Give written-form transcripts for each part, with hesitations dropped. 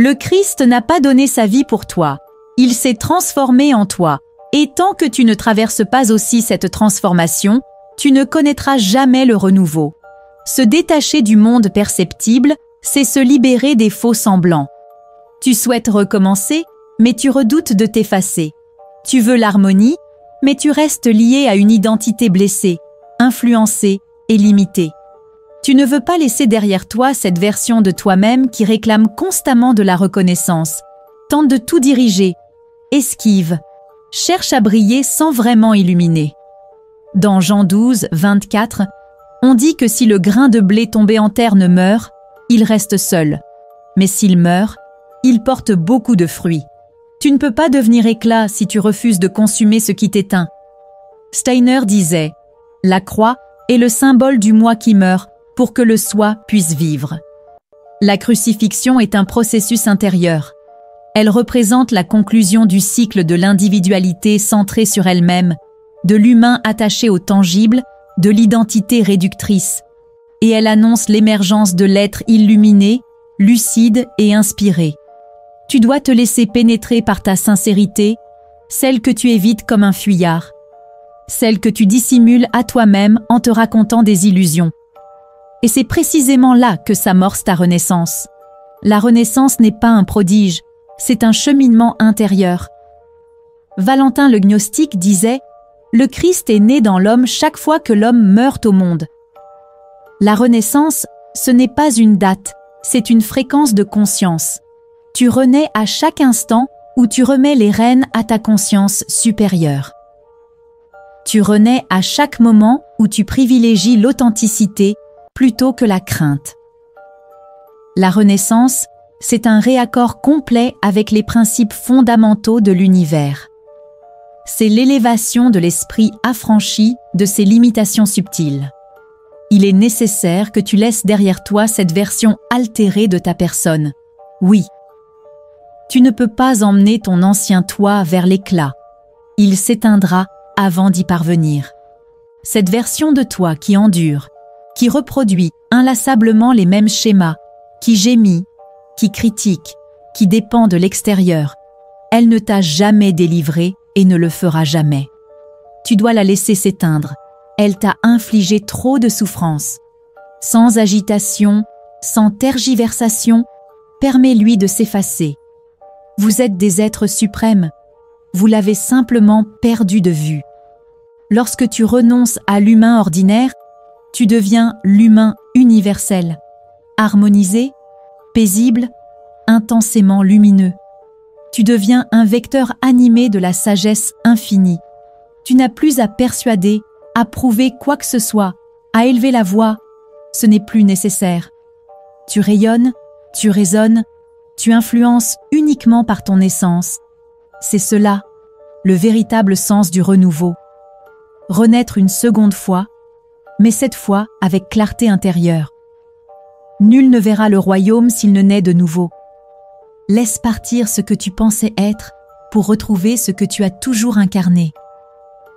Le Christ n'a pas donné sa vie pour toi. Il s'est transformé en toi. Et tant que tu ne traverses pas aussi cette transformation, tu ne connaîtras jamais le renouveau. Se détacher du monde perceptible, c'est se libérer des faux semblants. Tu souhaites recommencer, mais tu redoutes de t'effacer. Tu veux l'harmonie, mais tu restes lié à une identité blessée, influencée et limitée. Tu ne veux pas laisser derrière toi cette version de toi-même qui réclame constamment de la reconnaissance, tente de tout diriger, esquive, cherche à briller sans vraiment illuminer. Dans Jean 12, 24, on dit que si le grain de blé tombé en terre ne meurt, il reste seul. Mais s'il meurt, il porte beaucoup de fruits. Tu ne peux pas devenir éclat si tu refuses de consumer ce qui t'éteint. Steiner disait « La croix est le symbole du moi qui meurt pour que le soi puisse vivre ». La crucifixion est un processus intérieur. Elle représente la conclusion du cycle de l'individualité centrée sur elle-même, de l'humain attaché au tangible, de l'identité réductrice. Et elle annonce l'émergence de l'être illuminé, lucide et inspiré. Tu dois te laisser pénétrer par ta sincérité, celle que tu évites comme un fuyard, celle que tu dissimules à toi-même en te racontant des illusions. Et c'est précisément là que s'amorce ta renaissance. La renaissance n'est pas un prodige, c'est un cheminement intérieur. Valentin le Gnostique disait « Le Christ est né dans l'homme chaque fois que l'homme meurt au monde ». La renaissance, ce n'est pas une date, c'est une fréquence de conscience. Tu renais à chaque instant où tu remets les rênes à ta conscience supérieure. Tu renais à chaque moment où tu privilégies l'authenticité plutôt que la crainte. La renaissance, c'est un réaccord complet avec les principes fondamentaux de l'univers. C'est l'élévation de l'esprit affranchi de ses limitations subtiles. Il est nécessaire que tu laisses derrière toi cette version altérée de ta personne. Oui. Tu ne peux pas emmener ton ancien toi vers l'éclat. Il s'éteindra avant d'y parvenir. Cette version de toi qui endure, qui reproduit inlassablement les mêmes schémas, qui gémit, qui critique, qui dépend de l'extérieur, elle ne t'a jamais délivré et ne le fera jamais. Tu dois la laisser s'éteindre. Elle t'a infligé trop de souffrances. Sans agitation, sans tergiversation, permets-lui de s'effacer. Vous êtes des êtres suprêmes. Vous l'avez simplement perdu de vue. Lorsque tu renonces à l'humain ordinaire, tu deviens l'humain universel, harmonisé, paisible, intensément lumineux. Tu deviens un vecteur animé de la sagesse infinie. Tu n'as plus à persuader, à prouver quoi que ce soit, à élever la voix. Ce n'est plus nécessaire. Tu rayonnes, tu résonnes, tu influences uniquement par ton essence. C'est cela, le véritable sens du renouveau. Renaître une seconde fois, mais cette fois avec clarté intérieure. Nul ne verra le royaume s'il ne naît de nouveau. Laisse partir ce que tu pensais être pour retrouver ce que tu as toujours incarné.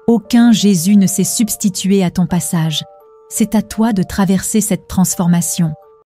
Aucun Jésus ne s'est substitué à ton passage. C'est à toi de traverser cette transformation.